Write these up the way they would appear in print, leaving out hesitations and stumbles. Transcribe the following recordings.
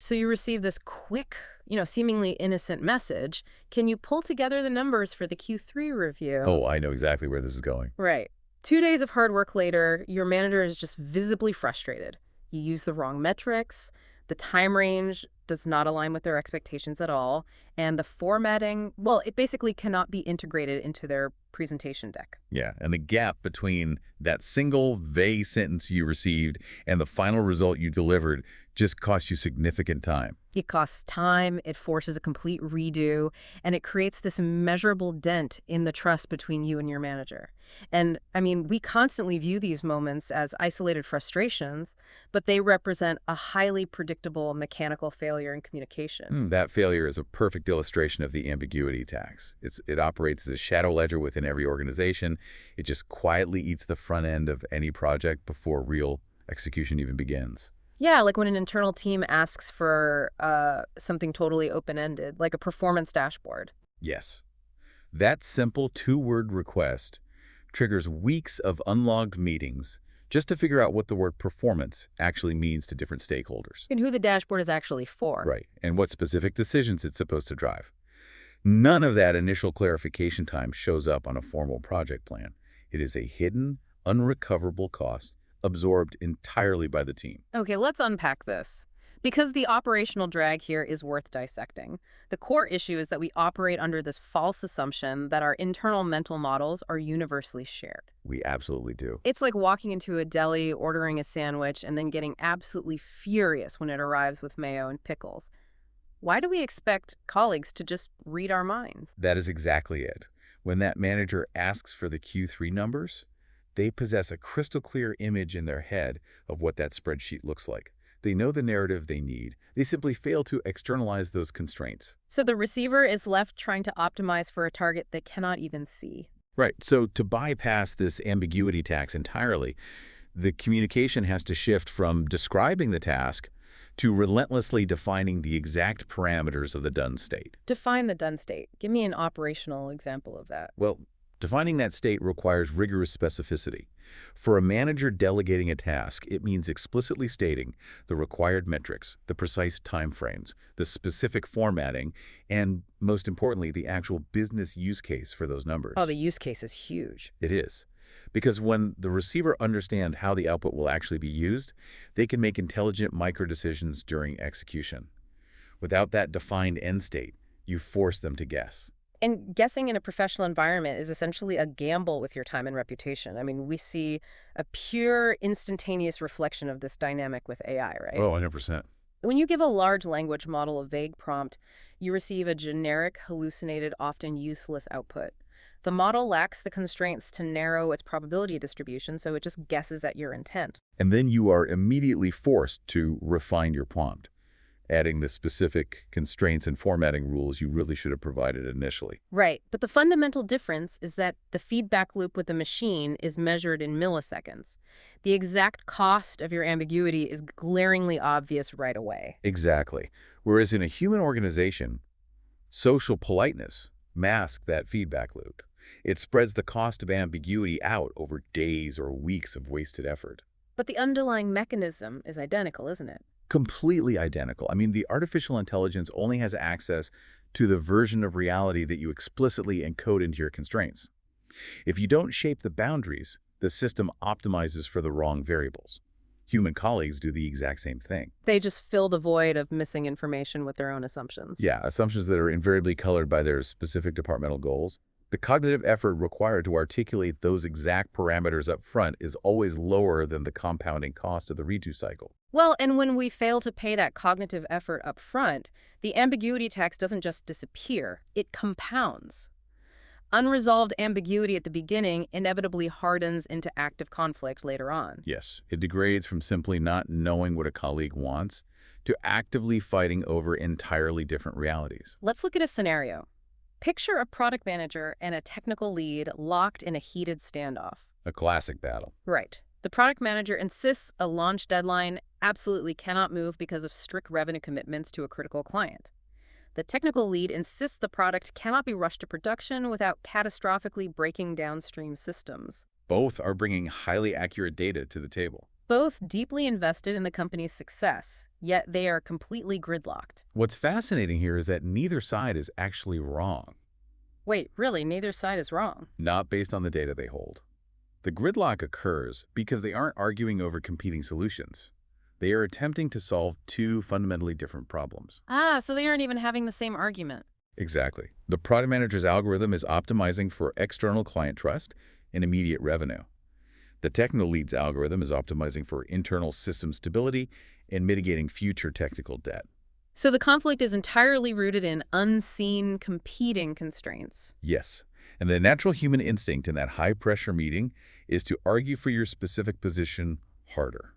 So you receive this quick, seemingly innocent message. Can you pull together the numbers for the Q3 review? Oh, I know exactly where this is going. Right. 2 days of hard work later, your manager is just visibly frustrated. You use the wrong metrics, the time range does not align with their expectations at all, and the formatting, well, it basically cannot be integrated into their presentation deck. Yeah, and the gap between that single vague sentence you received and the final result you delivered just cost you significant time. It costs time, it forces a complete redo, and it creates this measurable dent in the trust between you and your manager. And I mean, we constantly view these moments as isolated frustrations, but they represent a highly predictable mechanical failure in communication. That failure is a perfect illustration of the ambiguity tax. It operates as a shadow ledger within every organization. It just quietly eats the front end of any project before real execution even begins. Yeah, like when an internal team asks for something totally open-ended, like a performance dashboard. Yes. That simple two-word request triggers weeks of unlogged meetings just to figure out what the word performance actually means to different stakeholders. And who the dashboard is actually for. Right, and what specific decisions it's supposed to drive. None of that initial clarification time shows up on a formal project plan. It is a hidden, unrecoverable cost absorbed entirely by the team. Okay, let's unpack this. Because the operational drag here is worth dissecting. The core issue is that we operate under this false assumption that our internal mental models are universally shared. We absolutely do. It's like walking into a deli, ordering a sandwich, and then getting absolutely furious when it arrives with mayo and pickles. Why do we expect colleagues to just read our minds? That is exactly it. When that manager asks for the Q3 numbers, they possess a crystal clear image in their head of what that spreadsheet looks like. They know the narrative they need. They simply fail to externalize those constraints. So the receiver is left trying to optimize for a target they cannot even see. Right. So to bypass this ambiguity tax entirely, the communication has to shift from describing the task to relentlessly defining the exact parameters of the done state. Define the done state. Give me an operational example of that. Well, defining that state requires rigorous specificity. For a manager delegating a task, it means explicitly stating the required metrics, the precise timeframes, the specific formatting, and most importantly, the actual business use case for those numbers. Oh, the use case is huge. It is. Because when the receiver understands how the output will actually be used, they can make intelligent micro-decisions during execution. Without that defined end state, you force them to guess. And guessing in a professional environment is essentially a gamble with your time and reputation. I mean, we see a pure instantaneous reflection of this dynamic with AI, right? Oh, 100%. When you give a large language model a vague prompt, you receive a generic, hallucinated, often useless output. The model lacks the constraints to narrow its probability distribution, so it just guesses at your intent. And then you are immediately forced to refine your prompt, adding the specific constraints and formatting rules you really should have provided initially. Right, but the fundamental difference is that the feedback loop with the machine is measured in milliseconds. The exact cost of your ambiguity is glaringly obvious right away. Exactly. Whereas in a human organization, social politeness masks that feedback loop. It spreads the cost of ambiguity out over days or weeks of wasted effort. But the underlying mechanism is identical, isn't it? Completely identical. I mean, the artificial intelligence only has access to the version of reality that you explicitly encode into your constraints. If you don't shape the boundaries, the system optimizes for the wrong variables. Human colleagues do the exact same thing. They just fill the void of missing information with their own assumptions. Yeah, assumptions that are invariably colored by their specific departmental goals. The cognitive effort required to articulate those exact parameters up front is always lower than the compounding cost of the redo cycle. Well, and when we fail to pay that cognitive effort up front, the ambiguity tax doesn't just disappear, it compounds. Unresolved ambiguity at the beginning inevitably hardens into active conflict later on. Yes, it degrades from simply not knowing what a colleague wants to actively fighting over entirely different realities. Let's look at a scenario. Picture a product manager and a technical lead locked in a heated standoff. A classic battle. Right. The product manager insists a launch deadline absolutely cannot move because of strict revenue commitments to a critical client. The technical lead insists the product cannot be rushed to production without catastrophically breaking downstream systems. Both are bringing highly accurate data to the table. both deeply invested in the company's success, yet they are completely gridlocked. What's fascinating here is that neither side is actually wrong, Wait, really, neither side is wrong. not based on the data they hold. The gridlock occurs because they aren't arguing over competing solutions. They are attempting to solve two fundamentally different problems. Ah, so they aren't even having the same argument. Exactly. The product manager's algorithm is optimizing for external client trust and immediate revenue. The technical lead's algorithm is optimizing for internal system stability and mitigating future technical debt. So the conflict is entirely rooted in unseen competing constraints. Yes, and the natural human instinct in that high-pressure meeting is to argue for your specific position harder,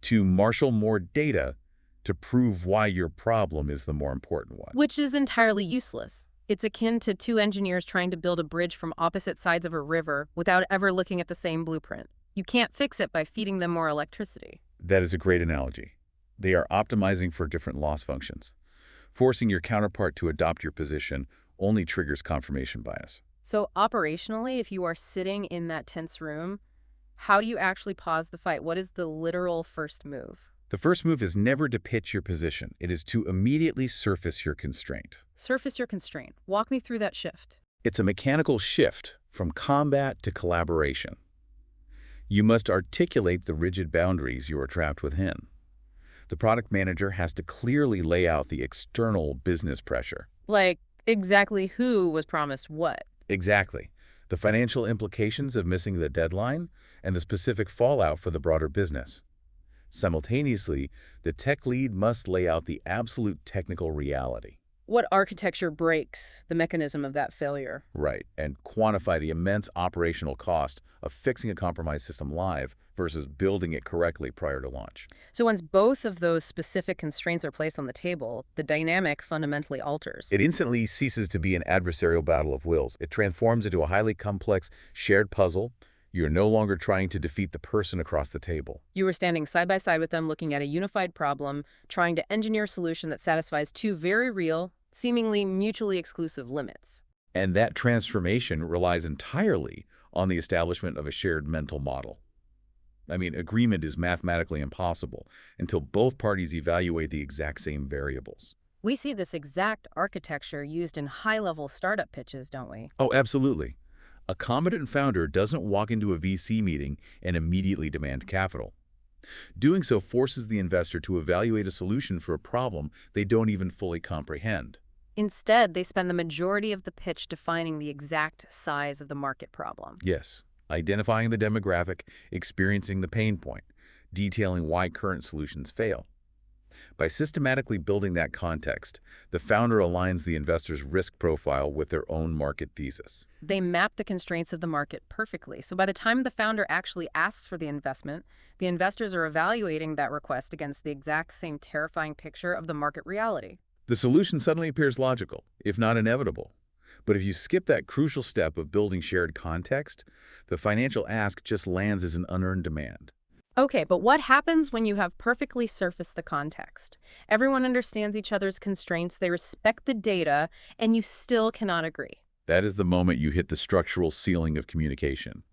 to marshal more data to prove why your problem is the more important one. Which is entirely useless. It's akin to two engineers trying to build a bridge from opposite sides of a river without ever looking at the same blueprint. You can't fix it by feeding them more electricity. That is a great analogy. They are optimizing for different loss functions. Forcing your counterpart to adopt your position only triggers confirmation bias. So operationally, if you are sitting in that tense room, how do you actually pause the fight? What is the literal first move? The first move is never to pitch your position. It is to immediately surface your constraint. Surface your constraint. Walk me through that shift. It's a mechanical shift from combat to collaboration. You must articulate the rigid boundaries you are trapped within. The product manager has to clearly lay out the external business pressure. Like, exactly who was promised what? Exactly. The financial implications of missing the deadline and the specific fallout for the broader business. Simultaneously, the tech lead must lay out the absolute technical reality. What architecture breaks the mechanism of that failure? Right, and quantify the immense operational cost of fixing a compromised system live versus building it correctly prior to launch. So once both of those specific constraints are placed on the table, the dynamic fundamentally alters. It instantly ceases to be an adversarial battle of wills. It transforms into a highly complex, shared puzzle. You're no longer trying to defeat the person across the table. You are standing side by side with them, looking at a unified problem, trying to engineer a solution that satisfies two very real, seemingly mutually exclusive limits. And that transformation relies entirely on the establishment of a shared mental model. I mean, agreement is mathematically impossible until both parties evaluate the exact same variables. We see this exact architecture used in high-level startup pitches, don't we? Oh, absolutely. A competent founder doesn't walk into a VC meeting and immediately demand capital. Doing so forces the investor to evaluate a solution for a problem they don't even fully comprehend. Instead, they spend the majority of the pitch defining the exact size of the market problem. Yes, identifying the demographic, experiencing the pain point, detailing why current solutions fail. By systematically building that context, the founder aligns the investor's risk profile with their own market thesis. They map the constraints of the market perfectly, so by the time the founder actually asks for the investment, the investors are evaluating that request against the exact same terrifying picture of the market reality. The solution suddenly appears logical, if not inevitable. But if you skip that crucial step of building shared context, the financial ask just lands as an unearned demand. Okay, but what happens when you have perfectly surfaced the context? Everyone understands each other's constraints, they respect the data, and you still cannot agree. That is the moment you hit the structural ceiling of communication.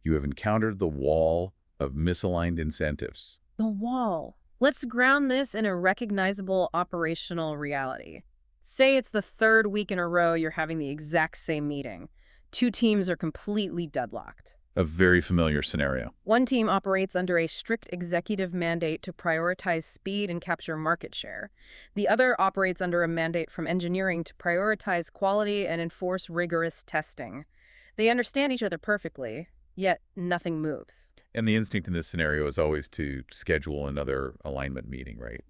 You have encountered the wall of misaligned incentives. The wall. Let's ground this in a recognizable operational reality. Say it's the third week in a row you're having the exact same meeting. Two teams are completely deadlocked. A very familiar scenario. One team operates under a strict executive mandate to prioritize speed and capture market share. The other operates under a mandate from engineering to prioritize quality and enforce rigorous testing. They understand each other perfectly, yet nothing moves. And the instinct in this scenario is always to schedule another alignment meeting, right?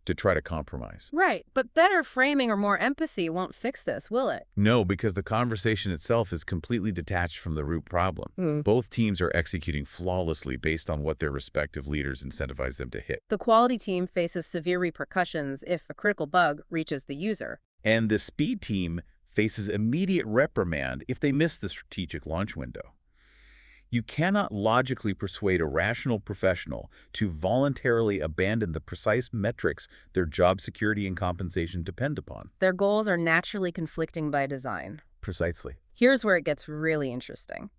To try to compromise. Right, but better framing or more empathy won't fix this, will it? No, because the conversation itself is completely detached from the root problem. Both teams are executing flawlessly based on what their respective leaders incentivize them to hit. The quality team faces severe repercussions if a critical bug reaches the user. And the speed team faces immediate reprimand if they miss the strategic launch window. You cannot logically persuade a rational professional to voluntarily abandon the precise metrics their job security and compensation depend upon. Their goals are naturally conflicting by design. Precisely. Here's where it gets really interesting.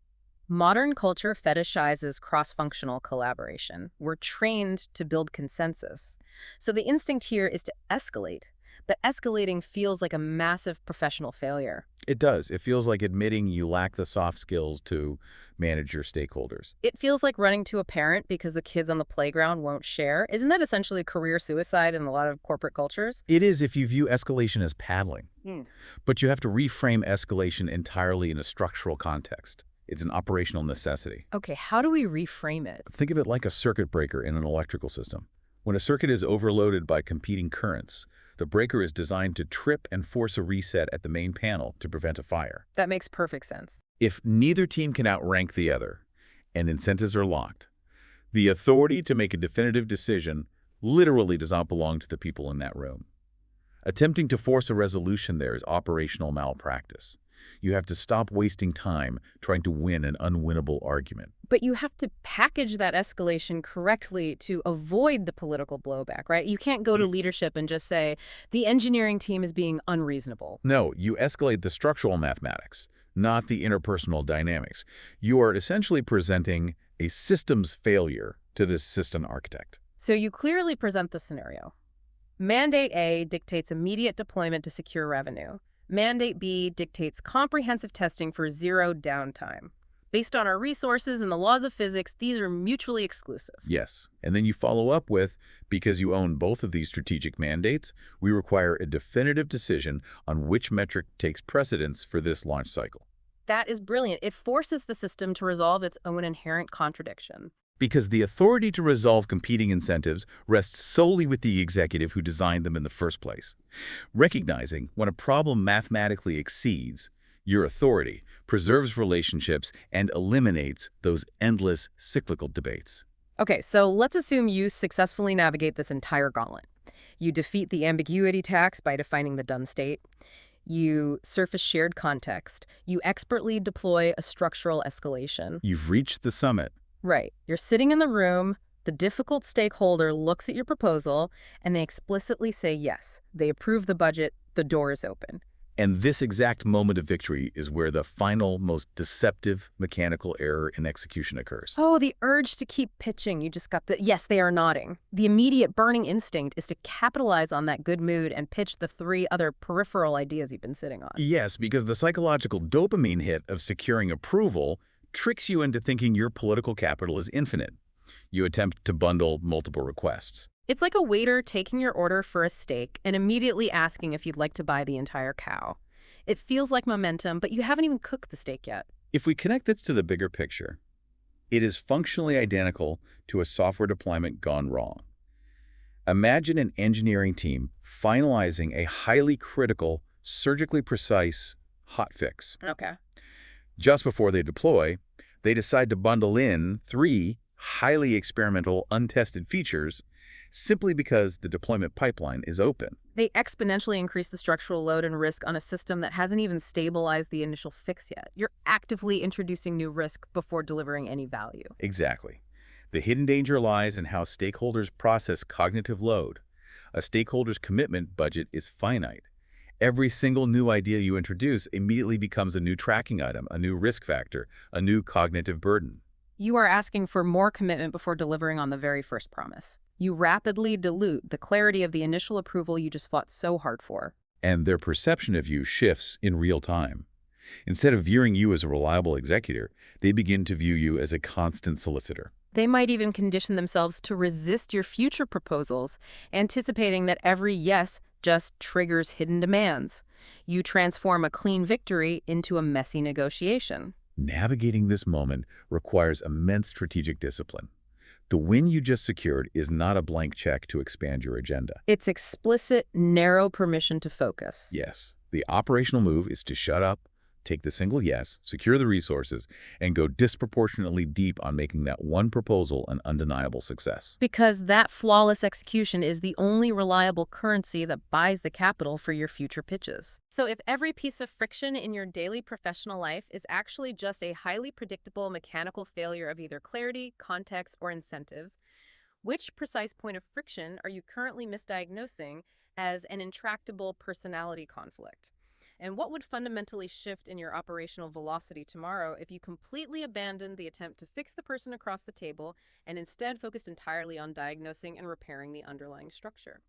Modern culture fetishizes cross-functional collaboration. We're trained to build consensus. So the instinct here is to escalate, but escalating feels like a massive professional failure. It does. It feels like admitting you lack the soft skills to manage your stakeholders. It feels like running to a parent because the kids on the playground won't share. Isn't that essentially career suicide in a lot of corporate cultures? It is if you view escalation as paddling, Hmm. but you have to reframe escalation entirely in a structural context. It's an operational necessity. Okay, how do we reframe it? Think of it like a circuit breaker in an electrical system. When a circuit is overloaded by competing currents, the breaker is designed to trip and force a reset at the main panel to prevent a fire. That makes perfect sense. If neither team can outrank the other, and incentives are locked, the authority to make a definitive decision literally does not belong to the people in that room. Attempting to force a resolution there is operational malpractice. You have to stop wasting time trying to win an unwinnable argument. But you have to package that escalation correctly to avoid the political blowback, right? You can't go to leadership and just say, the engineering team is being unreasonable. No, you escalate the structural mathematics, not the interpersonal dynamics. You are essentially presenting a systems failure to this system architect. So you clearly present the scenario. Mandate A dictates immediate deployment to secure revenue. Mandate B dictates comprehensive testing for zero downtime. Based on our resources and the laws of physics, these are mutually exclusive. Yes. And then you follow up with, because you own both of these strategic mandates, we require a definitive decision on which metric takes precedence for this launch cycle. That is brilliant. It forces the system to resolve its own inherent contradiction. Because the authority to resolve competing incentives rests solely with the executive who designed them in the first place. Recognizing when a problem mathematically exceeds your authority preserves relationships and eliminates those endless cyclical debates. Okay, so let's assume you successfully navigate this entire gauntlet. You defeat the ambiguity tax by defining the done state. You surface shared context. You expertly deploy a structural escalation. You've reached the summit. Right. You're sitting in the room, the difficult stakeholder looks at your proposal, and they explicitly say yes. They approve the budget, the door is open. And this exact moment of victory is where the final, most deceptive mechanical error in execution occurs. Oh, the urge to keep pitching. You just got the, yes, they are nodding. The immediate burning instinct is to capitalize on that good mood and pitch the 3 other peripheral ideas you've been sitting on. Yes, because the psychological dopamine hit of securing approval tricks you into thinking your political capital is infinite. You attempt to bundle multiple requests. It's like a waiter taking your order for a steak and immediately asking if you'd like to buy the entire cow. It feels like momentum, but you haven't even cooked the steak yet. If we connect this to the bigger picture, it is functionally identical to a software deployment gone wrong. Imagine an engineering team finalizing a highly critical, surgically precise hotfix. Okay. Just before they deploy, they decide to bundle in 3 highly experimental, untested features simply because the deployment pipeline is open. They exponentially increase the structural load and risk on a system that hasn't even stabilized the initial fix yet. You're actively introducing new risk before delivering any value. Exactly. The hidden danger lies in how stakeholders process cognitive load. A stakeholder's commitment budget is finite. Every single new idea you introduce immediately becomes a new tracking item, a new risk factor, a new cognitive burden. You are asking for more commitment before delivering on the very first promise. You rapidly dilute the clarity of the initial approval you just fought so hard for. And their perception of you shifts in real time. Instead of viewing you as a reliable executor, they begin to view you as a constant solicitor. They might even condition themselves to resist your future proposals, anticipating that every yes just triggers hidden demands. You transform a clean victory into a messy negotiation. Navigating this moment requires immense strategic discipline. The win you just secured is not a blank check to expand your agenda. It's explicit, narrow permission to focus. Yes, the operational move is to shut up, take the single yes, secure the resources, and go disproportionately deep on making that one proposal an undeniable success. Because that flawless execution is the only reliable currency that buys the capital for your future pitches. So if every piece of friction in your daily professional life is actually just a highly predictable mechanical failure of either clarity, context, or incentives, which precise point of friction are you currently misdiagnosing as an intractable personality conflict? And what would fundamentally shift in your operational velocity tomorrow if you completely abandoned the attempt to fix the person across the table and instead focused entirely on diagnosing and repairing the underlying structure?